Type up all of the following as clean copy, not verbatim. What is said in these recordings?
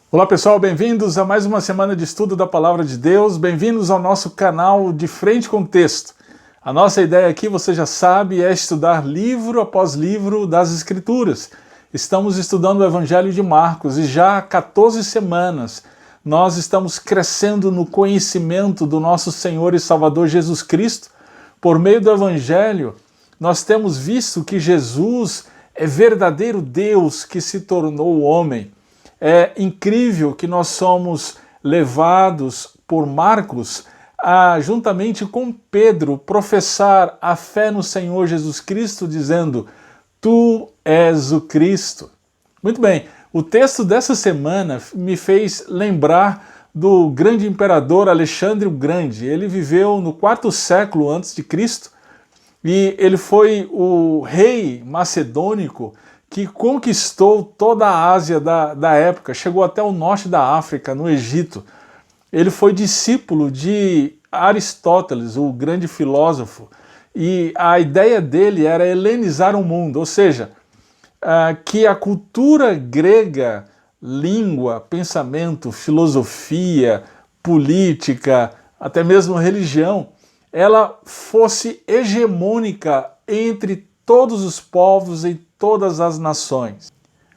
Olá pessoal, bem-vindos a mais uma semana de estudo da Palavra de Deus, bem-vindos ao nosso canal De Frente com o Texto. A nossa ideia aqui, você já sabe, é estudar livro após livro das Escrituras. Estamos estudando o Evangelho de Marcos e já há 14 semanas nós estamos crescendo no conhecimento do nosso Senhor e Salvador Jesus Cristo. Por meio do Evangelho, nós temos visto que Jesus é verdadeiro Deus que se tornou homem. É incrível que nós somos levados por Marcos a, juntamente com Pedro, professar a fé no Senhor Jesus Cristo, dizendo: Tu és o Cristo. Muito bem, o texto dessa semana me fez lembrar do grande imperador Alexandre o Grande. Ele viveu no 4º século antes de Cristo e ele foi o rei macedônico que conquistou toda a Ásia da época, chegou até o norte da África, no Egito. Ele foi discípulo de Aristóteles, o grande filósofo, e a ideia dele era helenizar o mundo, ou seja, que a cultura grega, língua, pensamento, filosofia, política, até mesmo religião, ela fosse hegemônica entre todos os povos e todas as nações.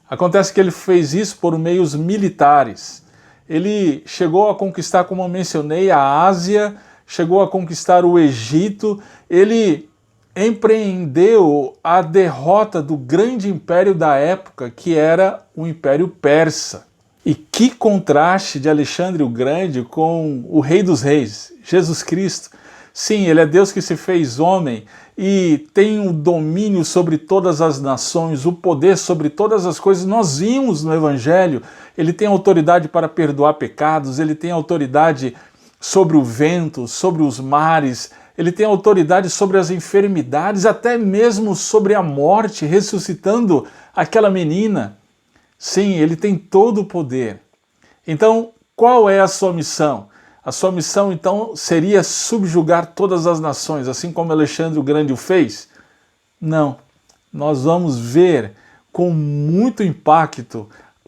Acontece que ele fez isso por meios militares. Ele chegou a conquistar, como eu mencionei, a Ásia, chegou a conquistar o Egito, ele empreendeu a derrota do grande império da época, que era o Império Persa. E que contraste de Alexandre o Grande com o Rei dos Reis, Jesus Cristo. Sim, ele é Deus que se fez homem e tem o domínio sobre todas as nações, o poder sobre todas as coisas. Nós vimos no Evangelho, ele tem autoridade para perdoar pecados, ele tem autoridade sobre o vento, sobre os mares, ele tem autoridade sobre as enfermidades, até mesmo sobre a morte, ressuscitando aquela menina. Sim, ele tem todo o poder. Então, qual é a sua missão? A sua missão, então, seria subjugar todas as nações, assim como Alexandre o Grande o fez? Não. Nós vamos ver com muito impacto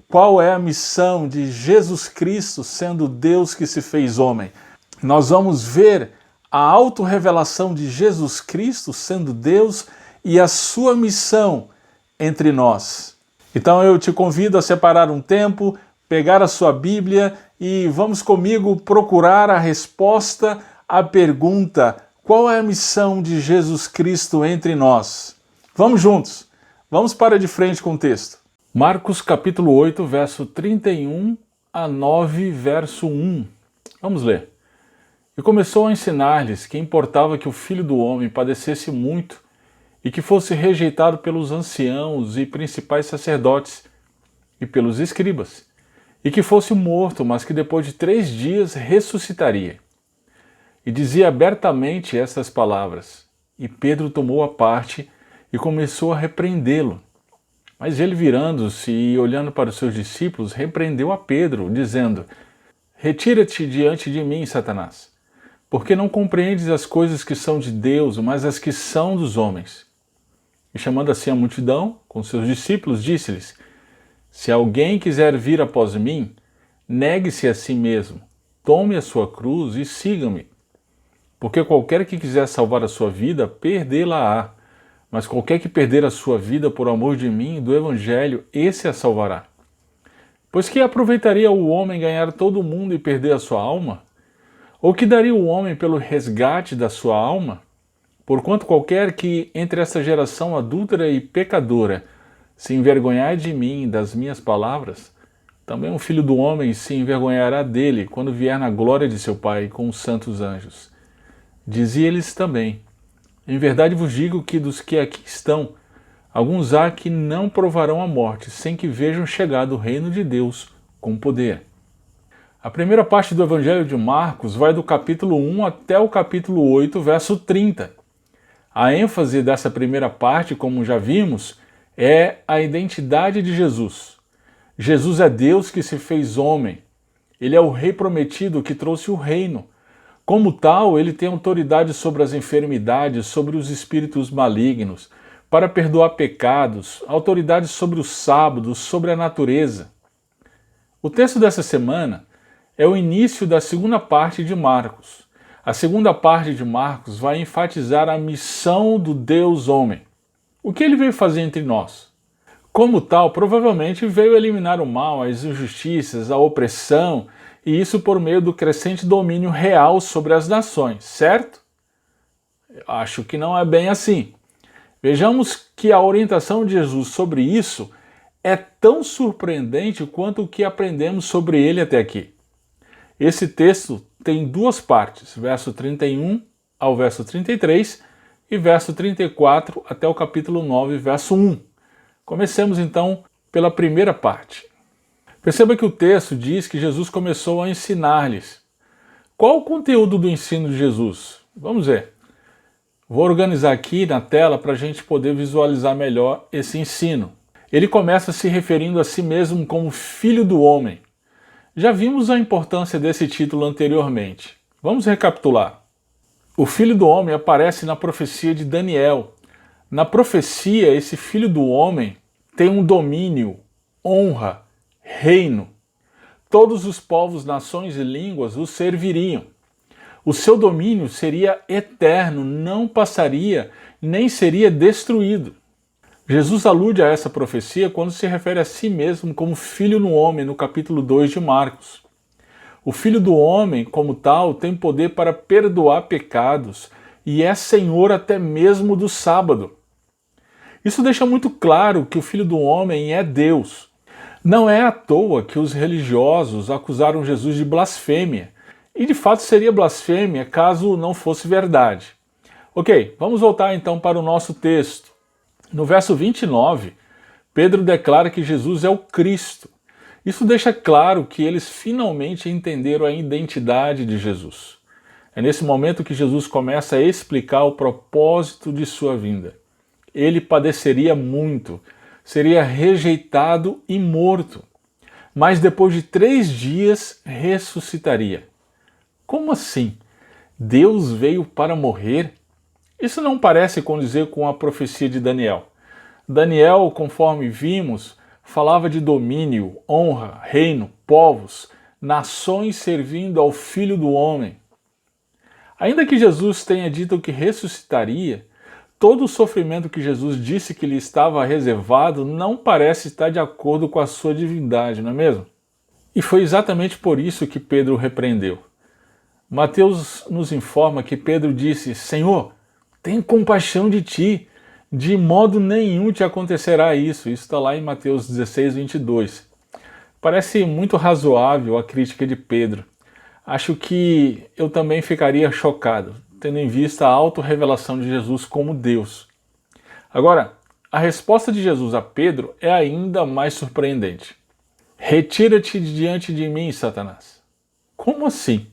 qual é a missão de Jesus Cristo sendo Deus que se fez homem. Nós vamos ver a autorrevelação de Jesus Cristo sendo Deus e a sua missão entre nós. Então eu te convido a separar um tempo, pegar a sua Bíblia e vamos comigo procurar a resposta à pergunta: qual é a missão de Jesus Cristo entre nós? Vamos juntos, vamos para de frente com o texto. Marcos capítulo 8, verso 31 a 9, verso 1. Vamos ler. E começou a ensinar-lhes que importava que o Filho do Homem padecesse muito e que fosse rejeitado pelos anciãos e principais sacerdotes e pelos escribas, e que fosse morto, mas que depois de 3 dias ressuscitaria. E dizia abertamente estas palavras. E Pedro tomou a parte e começou a repreendê-lo. Mas ele, virando-se e olhando para os seus discípulos, repreendeu a Pedro, dizendo: Retira-te diante de mim, Satanás, porque não compreendes as coisas que são de Deus, mas as que são dos homens. E chamando assim a multidão, com seus discípulos, disse-lhes: Se alguém quiser vir após mim, negue-se a si mesmo, tome a sua cruz e siga-me. Porque qualquer que quiser salvar a sua vida, perdê-la-á. Mas qualquer que perder a sua vida por amor de mim e do Evangelho, esse a salvará. Pois que aproveitaria o homem ganhar todo o mundo e perder a sua alma? Ou que daria o homem pelo resgate da sua alma? Porquanto qualquer que entre esta geração adúltera e pecadora se envergonhar de mim e das minhas palavras, também o Filho do Homem se envergonhará dele quando vier na glória de seu Pai com os santos anjos. Dizia-lhes também: Em verdade vos digo que dos que aqui estão, alguns há que não provarão a morte, sem que vejam chegado o reino de Deus com poder. A primeira parte do Evangelho de Marcos vai do capítulo 1 até o capítulo 8, verso 30. A ênfase dessa primeira parte, como já vimos, é a identidade de Jesus. Jesus é Deus que se fez homem. Ele é o Rei prometido que trouxe o reino. Como tal, ele tem autoridade sobre as enfermidades, sobre os espíritos malignos, para perdoar pecados, autoridade sobre os sábados, sobre a natureza. O texto dessa semana é o início da segunda parte de Marcos. A segunda parte de Marcos vai enfatizar a missão do Deus homem. O que ele veio fazer entre nós? Como tal, provavelmente veio eliminar o mal, as injustiças, a opressão, e isso por meio do crescente domínio real sobre as nações, certo? Acho que não é bem assim. Vejamos que a orientação de Jesus sobre isso é tão surpreendente quanto o que aprendemos sobre ele até aqui. Esse texto tem duas partes, verso 31 ao verso 33 e verso 34 até o capítulo 9, verso 1. Comecemos então pela primeira parte. Perceba que o texto diz que Jesus começou a ensinar-lhes. Qual o conteúdo do ensino de Jesus? Vamos ver. Vou organizar aqui na tela para a gente poder visualizar melhor esse ensino. Ele começa se referindo a si mesmo como Filho do Homem. Já vimos a importância desse título anteriormente. Vamos recapitular. O Filho do Homem aparece na profecia de Daniel. Na profecia, esse Filho do Homem tem um domínio, honra, reino. Todos os povos, nações e línguas o serviriam. O seu domínio seria eterno, não passaria, nem seria destruído. Jesus alude a essa profecia quando se refere a si mesmo como Filho no Homem, no capítulo 2 de Marcos. O Filho do Homem, como tal, tem poder para perdoar pecados e é Senhor até mesmo do sábado. Isso deixa muito claro que o Filho do Homem é Deus. Não é à toa que os religiosos acusaram Jesus de blasfêmia, e de fato seria blasfêmia caso não fosse verdade. Ok, vamos voltar então para o nosso texto. No verso 29, Pedro declara que Jesus é o Cristo. Isso deixa claro que eles finalmente entenderam a identidade de Jesus. É nesse momento que Jesus começa a explicar o propósito de sua vinda. Ele padeceria muito, seria rejeitado e morto, mas depois de 3 dias ressuscitaria. Como assim? Deus veio para morrer? Isso não parece condizer com a profecia de Daniel. Daniel, conforme vimos, falava de domínio, honra, reino, povos, nações servindo ao Filho do Homem. Ainda que Jesus tenha dito que ressuscitaria, todo o sofrimento que Jesus disse que lhe estava reservado não parece estar de acordo com a sua divindade, não é mesmo? E foi exatamente por isso que Pedro o repreendeu. Mateus nos informa que Pedro disse: Senhor, tenha compaixão de ti, de modo nenhum te acontecerá isso. Isso está lá em Mateus 16, 22. Parece muito razoável a crítica de Pedro. Acho que eu também ficaria chocado, tendo em vista a autorrevelação de Jesus como Deus. Agora, a resposta de Jesus a Pedro é ainda mais surpreendente. Retira-te de diante de mim, Satanás. Como assim?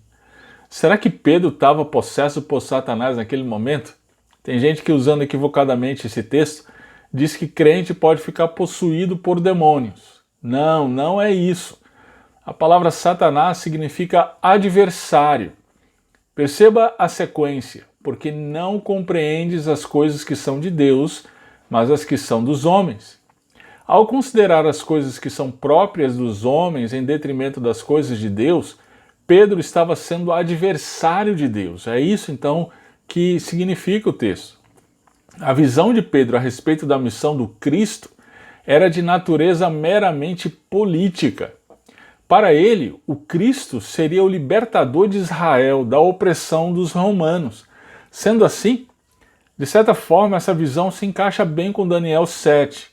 Será que Pedro estava possesso por Satanás naquele momento? Tem gente que, usando equivocadamente esse texto, diz que crente pode ficar possuído por demônios. Não, não é isso. A palavra Satanás significa adversário. Perceba a sequência, porque não compreendes as coisas que são de Deus, mas as que são dos homens. Ao considerar as coisas que são próprias dos homens em detrimento das coisas de Deus, Pedro estava sendo adversário de Deus. É isso então que significa o texto. A visão de Pedro a respeito da missão do Cristo era de natureza meramente política. Para ele, o Cristo seria o libertador de Israel da opressão dos romanos. Sendo assim, de certa forma, essa visão se encaixa bem com Daniel 7.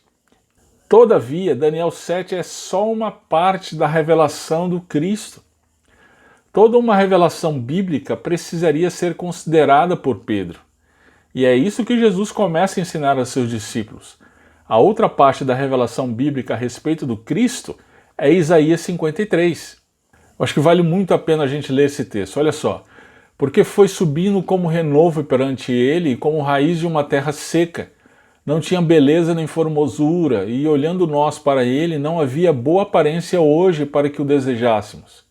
Todavia, Daniel 7 é só uma parte da revelação do Cristo. Toda uma revelação bíblica precisaria ser considerada por Pedro. E é isso que Jesus começa a ensinar a seus discípulos. A outra parte da revelação bíblica a respeito do Cristo é Isaías 53. Acho que vale muito a pena a gente ler esse texto. Olha só. Porque foi subindo como renovo perante ele e como raiz de uma terra seca. Não tinha beleza nem formosura, e olhando nós para ele, não havia boa aparência hoje para que o desejássemos.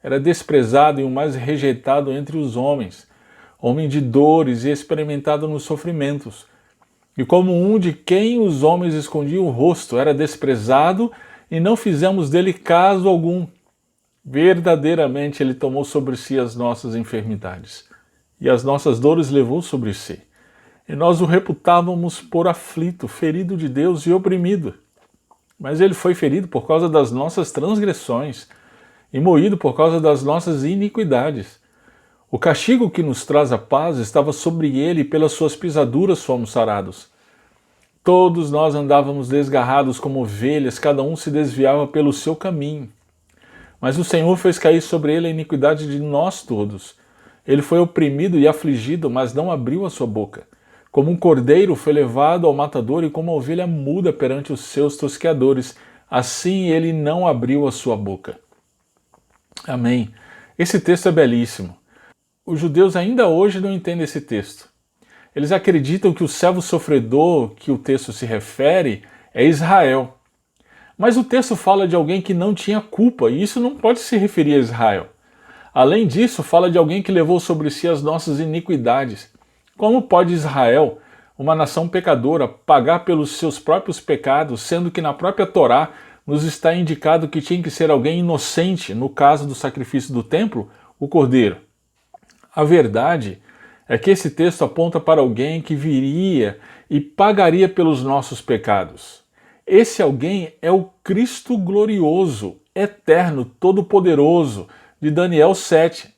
Era desprezado e o mais rejeitado entre os homens, homem de dores e experimentado nos sofrimentos. E como um de quem os homens escondiam o rosto, era desprezado e não fizemos dele caso algum. Verdadeiramente ele tomou sobre si as nossas enfermidades, e as nossas dores levou sobre si. E nós o reputávamos por aflito, ferido de Deus e oprimido. Mas ele foi ferido por causa das nossas transgressões, e moído por causa das nossas iniquidades. O castigo que nos traz a paz estava sobre ele, e pelas suas pisaduras fomos sarados. Todos nós andávamos desgarrados como ovelhas, cada um se desviava pelo seu caminho. Mas o Senhor fez cair sobre ele a iniquidade de nós todos. Ele foi oprimido e afligido, mas não abriu a sua boca. Como um cordeiro foi levado ao matador, e como uma ovelha muda perante os seus tosqueadores, assim ele não abriu a sua boca. Amém. Esse texto é belíssimo. Os judeus ainda hoje não entendem esse texto. Eles acreditam que o servo sofredor que o texto se refere é Israel. Mas o texto fala de alguém que não tinha culpa, e isso não pode se referir a Israel. Além disso, fala de alguém que levou sobre si as nossas iniquidades. Como pode Israel, uma nação pecadora, pagar pelos seus próprios pecados, sendo que na própria Torá nos está indicado que tinha que ser alguém inocente, no caso do sacrifício do templo, o cordeiro? A verdade é que esse texto aponta para alguém que viria e pagaria pelos nossos pecados. Esse alguém é o Cristo glorioso, eterno, todo-poderoso, de Daniel 7,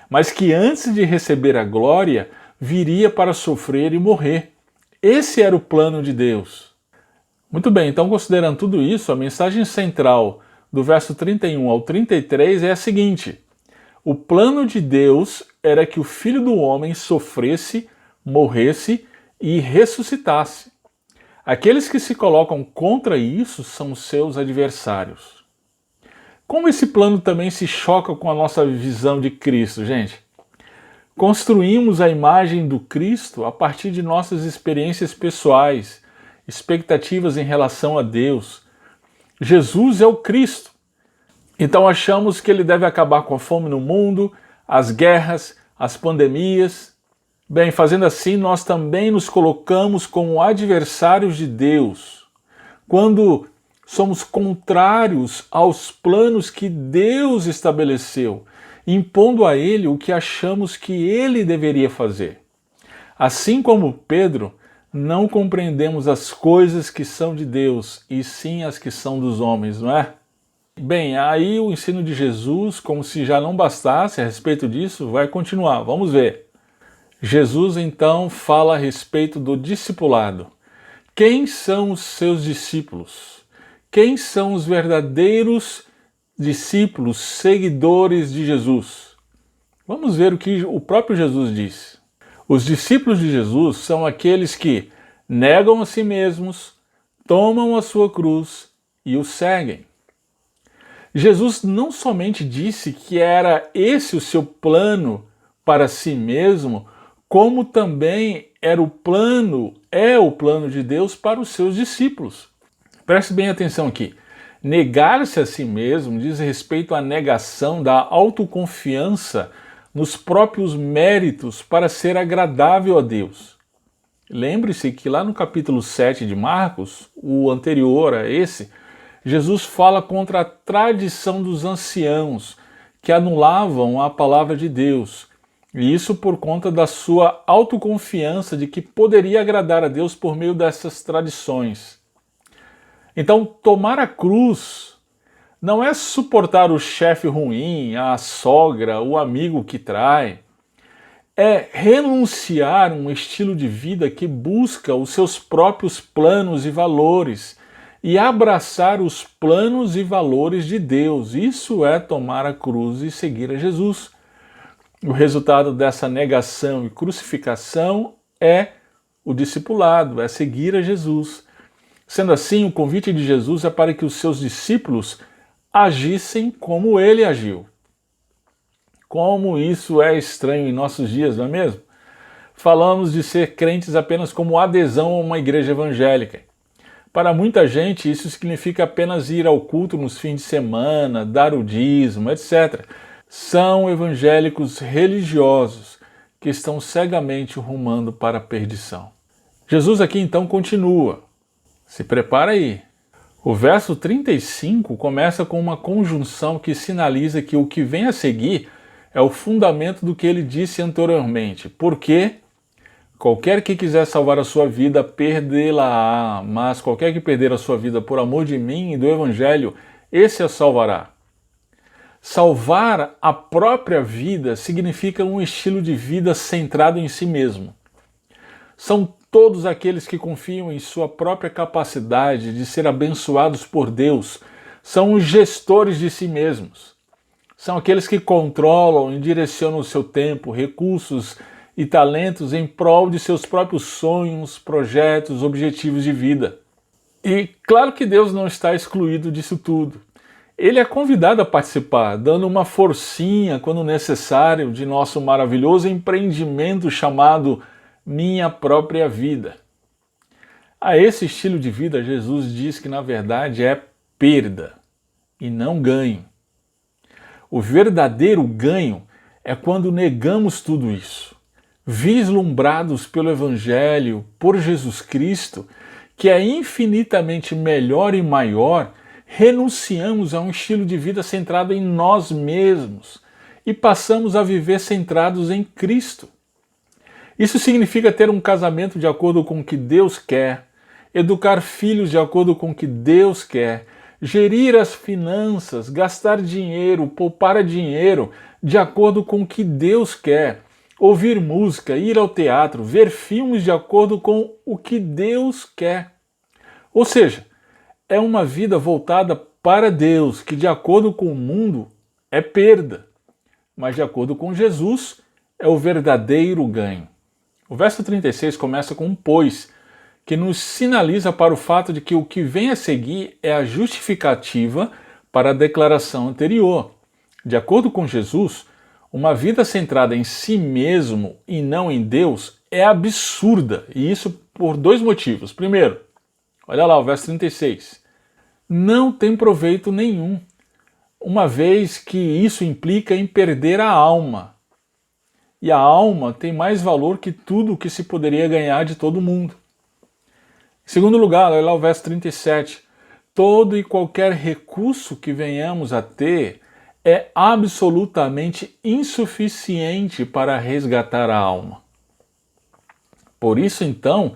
mas que antes de receber a glória, viria para sofrer e morrer. Esse era o plano de Deus. Muito bem, então considerando tudo isso, a mensagem central do verso 31 ao 33 é a seguinte: o plano de Deus era que o Filho do Homem sofresse, morresse e ressuscitasse. Aqueles que se colocam contra isso são seus adversários. Como esse plano também se choca com a nossa visão de Cristo, gente? Construímos a imagem do Cristo a partir de nossas experiências pessoais, expectativas em relação a Deus. Jesus é o Cristo. Então achamos que ele deve acabar com a fome no mundo, as guerras, as pandemias. Bem, fazendo assim, nós também nos colocamos como adversários de Deus, quando somos contrários aos planos que Deus estabeleceu, impondo a ele o que achamos que ele deveria fazer. Assim como Pedro, não compreendemos as coisas que são de Deus, e sim as que são dos homens, não é? Bem, aí o ensino de Jesus, como se já não bastasse a respeito disso, vai continuar. Vamos ver. Jesus então fala a respeito do discipulado. Quem são os seus discípulos? Quem são os verdadeiros discípulos, seguidores de Jesus? Vamos ver o que o próprio Jesus disse. Os discípulos de Jesus são aqueles que negam a si mesmos, tomam a sua cruz e o seguem. Jesus não somente disse que era esse o seu plano para si mesmo, como também é o plano de Deus para os seus discípulos. Preste bem atenção aqui. Negar-se a si mesmo diz respeito à negação da autoconfiança nos próprios méritos para ser agradável a Deus. Lembre-se que lá no capítulo 7 de Marcos, o anterior a esse, Jesus fala contra a tradição dos anciãos, que anulavam a palavra de Deus, e isso por conta da sua autoconfiança de que poderia agradar a Deus por meio dessas tradições. Então, tomar a cruz não é suportar o chefe ruim, a sogra, o amigo que trai. É renunciar a um estilo de vida que busca os seus próprios planos e valores e abraçar os planos e valores de Deus. Isso é tomar a cruz e seguir a Jesus. O resultado dessa negação e crucificação é o discipulado, é seguir a Jesus. Sendo assim, o convite de Jesus é para que os seus discípulos agissem como ele agiu. Como isso é estranho em nossos dias, não é mesmo? Falamos de ser crentes apenas como adesão a uma igreja evangélica. Para muita gente, isso significa apenas ir ao culto nos fins de semana, dar o dízimo, etc. São evangélicos religiosos que estão cegamente rumando para a perdição. Jesus aqui então continua. Se prepara aí. O verso 35 começa com uma conjunção que sinaliza que o que vem a seguir é o fundamento do que ele disse anteriormente. Porque qualquer que quiser salvar a sua vida, perdê-la-á, mas qualquer que perder a sua vida por amor de mim e do Evangelho, esse a salvará. Salvar a própria vida significa um estilo de vida centrado em si mesmo. São todos aqueles que confiam em sua própria capacidade de ser abençoados por Deus, são os gestores de si mesmos. São aqueles que controlam e direcionam o seu tempo, recursos e talentos em prol de seus próprios sonhos, projetos, objetivos de vida. E claro que Deus não está excluído disso tudo. Ele é convidado a participar, dando uma forcinha quando necessário de nosso maravilhoso empreendimento chamado Minha Própria Vida. A esse estilo de vida, Jesus diz que na verdade é perda e não ganho. O verdadeiro ganho é quando negamos tudo isso, vislumbrados pelo Evangelho, por Jesus Cristo, que é infinitamente melhor e maior, renunciamos a um estilo de vida centrado em nós mesmos e passamos a viver centrados em Cristo. Isso significa ter um casamento de acordo com o que Deus quer, educar filhos de acordo com o que Deus quer, gerir as finanças, gastar dinheiro, poupar dinheiro de acordo com o que Deus quer, ouvir música, ir ao teatro, ver filmes de acordo com o que Deus quer. Ou seja, é uma vida voltada para Deus, que de acordo com o mundo é perda, mas de acordo com Jesus é o verdadeiro ganho. O verso 36 começa com um pois, que nos sinaliza para o fato de que o que vem a seguir é a justificativa para a declaração anterior. De acordo com Jesus, uma vida centrada em si mesmo e não em Deus é absurda, e isso por dois motivos. Primeiro, olha lá o verso 36. Não tem proveito nenhum, uma vez que isso implica em perder a alma. E a alma tem mais valor que tudo o que se poderia ganhar de todo mundo. Em segundo lugar, olha lá o verso 37. Todo e qualquer recurso que venhamos a ter é absolutamente insuficiente para resgatar a alma. Por isso, então,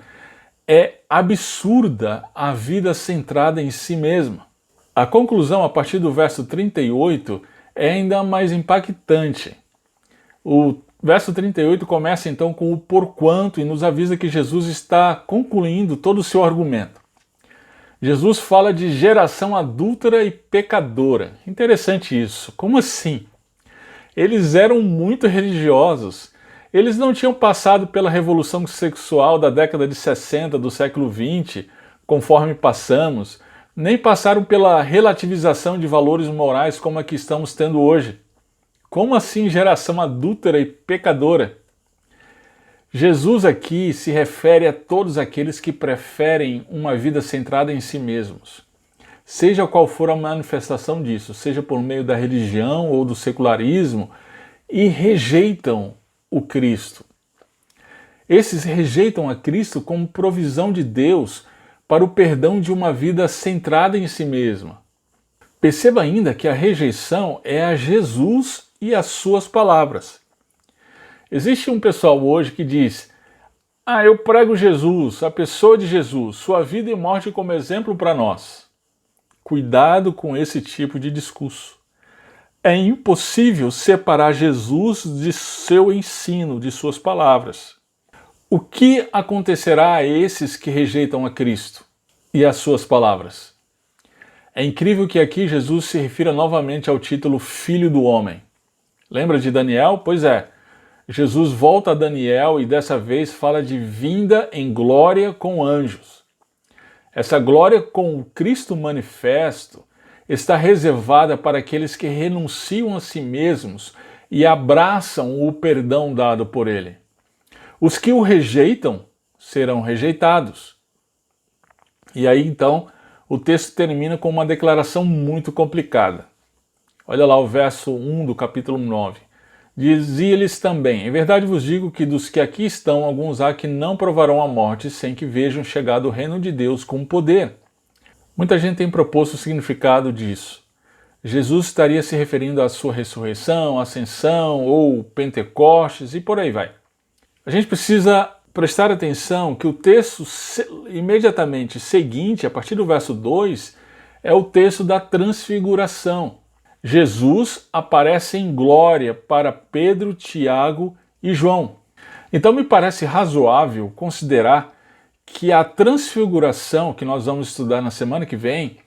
é absurda a vida centrada em si mesma. A conclusão, a partir do verso 38, é ainda mais impactante. O verso 38 começa então com o porquanto e nos avisa que Jesus está concluindo todo o seu argumento. Jesus fala de geração adúltera e pecadora. Interessante isso. Como assim? Eles eram muito religiosos. Eles não tinham passado pela revolução sexual da década de 60 do século 20, conforme passamos, nem passaram pela relativização de valores morais como a que estamos tendo hoje. Como assim geração adúltera e pecadora? Jesus aqui se refere a todos aqueles que preferem uma vida centrada em si mesmos. Seja qual for a manifestação disso, seja por meio da religião ou do secularismo, e rejeitam o Cristo. Esses rejeitam a Cristo como provisão de Deus para o perdão de uma vida centrada em si mesma. Perceba ainda que a rejeição é a Jesus e as suas palavras. Existe um pessoal hoje que diz: eu prego Jesus, a pessoa de Jesus, sua vida e morte como exemplo para nós. Cuidado com esse tipo de discurso. É impossível separar Jesus de seu ensino, de suas palavras. O que acontecerá a esses que rejeitam a Cristo e as suas palavras? É incrível que aqui Jesus se refira novamente ao título Filho do Homem. Lembra de Daniel? Pois é. Jesus volta a Daniel e dessa vez fala de vinda em glória com anjos. Essa glória com o Cristo manifesto está reservada para aqueles que renunciam a si mesmos e abraçam o perdão dado por ele. Os que o rejeitam serão rejeitados. E aí então o texto termina com uma declaração muito complicada. Olha lá o verso 1 do capítulo 9. Dizia-lhes também: em verdade vos digo que dos que aqui estão, alguns há que não provarão a morte sem que vejam chegado o reino de Deus com poder. Muita gente tem proposto o significado disso. Jesus estaria se referindo à sua ressurreição, ascensão ou Pentecostes e por aí vai. A gente precisa prestar atenção que o texto imediatamente seguinte, a partir do verso 2, é o texto da transfiguração. Jesus aparece em glória para Pedro, Tiago e João. Então me parece razoável considerar que a transfiguração, que nós vamos estudar na semana que vem,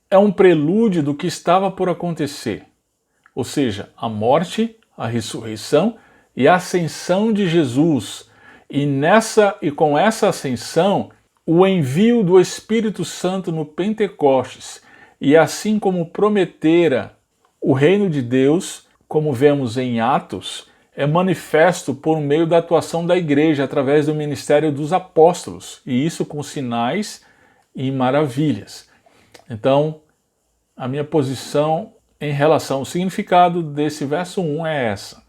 é um prelúdio do que estava por acontecer. Ou seja, a morte, a ressurreição e a ascensão de Jesus. E com essa ascensão, o envio do Espírito Santo no Pentecostes. E assim como prometera o reino de Deus, como vemos em Atos, é manifesto por meio da atuação da igreja através do ministério dos apóstolos, e isso com sinais e maravilhas. Então, a minha posição em relação ao significado desse verso 1 é essa.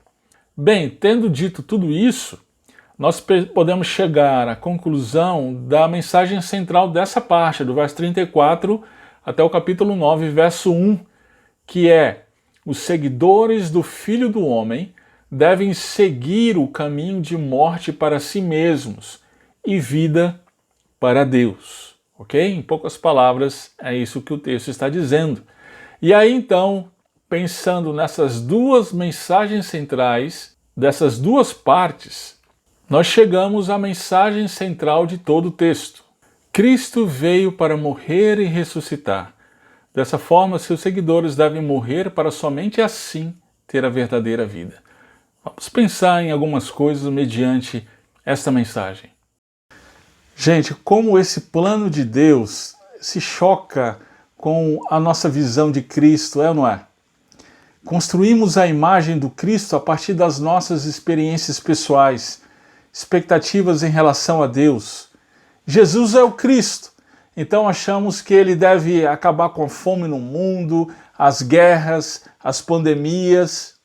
Bem, tendo dito tudo isso, nós podemos chegar à conclusão da mensagem central dessa parte, do verso 34 até o capítulo 9, verso 1, que é: os seguidores do Filho do Homem devem seguir o caminho de morte para si mesmos e vida para Deus. Ok? Em poucas palavras, é isso que o texto está dizendo. E aí então, pensando nessas duas mensagens centrais, dessas duas partes, nós chegamos à mensagem central de todo o texto. Cristo veio para morrer e ressuscitar. Dessa forma, seus seguidores devem morrer para somente assim ter a verdadeira vida. Vamos pensar em algumas coisas mediante esta mensagem. Gente, como esse plano de Deus se choca com a nossa visão de Cristo, é ou não é? Construímos a imagem do Cristo a partir das nossas experiências pessoais, expectativas em relação a Deus. Jesus é o Cristo, então achamos que ele deve acabar com a fome no mundo, as guerras, as pandemias.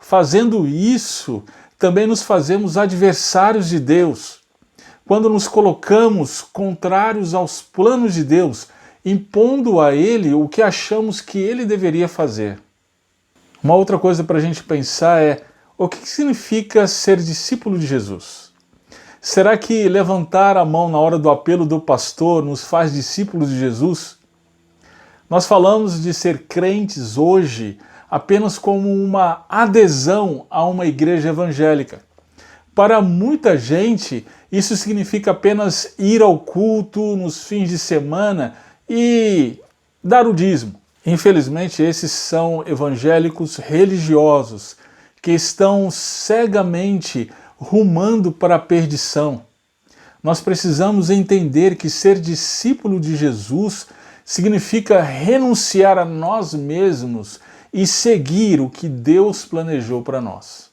Fazendo isso, também nos fazemos adversários de Deus. Quando nos colocamos contrários aos planos de Deus, impondo a Ele o que achamos que Ele deveria fazer. Uma outra coisa para a gente pensar é: o que significa ser discípulo de Jesus? Será que levantar a mão na hora do apelo do pastor nos faz discípulos de Jesus? Nós falamos de ser crentes hoje apenas como uma adesão a uma igreja evangélica. Para muita gente, isso significa apenas ir ao culto nos fins de semana e dar o dízimo. Infelizmente, esses são evangélicos religiosos que estão cegamente rumando para a perdição. Nós precisamos entender que ser discípulo de Jesus significa renunciar a nós mesmos e seguir o que Deus planejou para nós.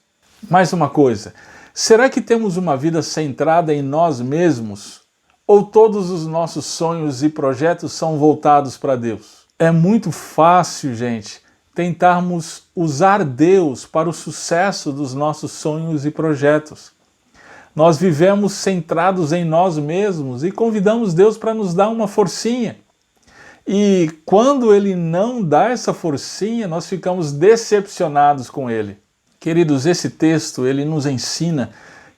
Mais uma coisa, será que temos uma vida centrada em nós mesmos? Ou todos os nossos sonhos e projetos são voltados para Deus? É muito fácil, gente, tentarmos usar Deus para o sucesso dos nossos sonhos e projetos. Nós vivemos centrados em nós mesmos e convidamos Deus para nos dar uma forcinha. E quando Ele não dá essa forcinha, nós ficamos decepcionados com Ele. Queridos, esse texto, ele nos ensina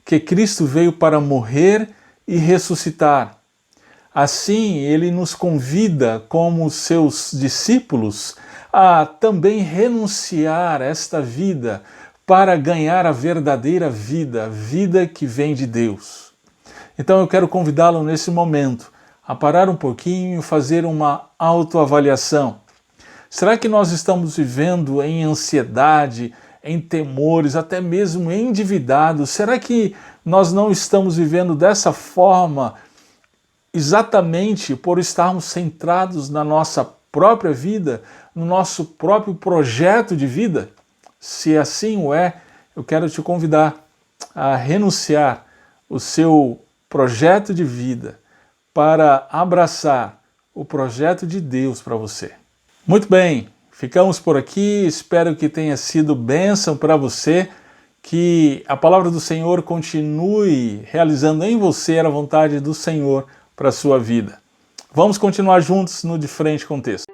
que Cristo veio para morrer e ressuscitar. Assim, Ele nos convida, como seus discípulos, a também renunciar a esta vida para ganhar a verdadeira vida, a vida que vem de Deus. Então eu quero convidá-lo nesse momento a parar um pouquinho e fazer uma autoavaliação. Será que nós estamos vivendo em ansiedade, em temores, até mesmo endividados? Será que nós não estamos vivendo dessa forma exatamente por estarmos centrados na nossa própria vida, no nosso próprio projeto de vida? Se assim o é, eu quero te convidar a renunciar o seu projeto de vida para abraçar o projeto de Deus para você. Muito bem, ficamos por aqui, espero que tenha sido bênção para você, que a palavra do Senhor continue realizando em você a vontade do Senhor para a sua vida. Vamos continuar juntos no De Frente com o Texto.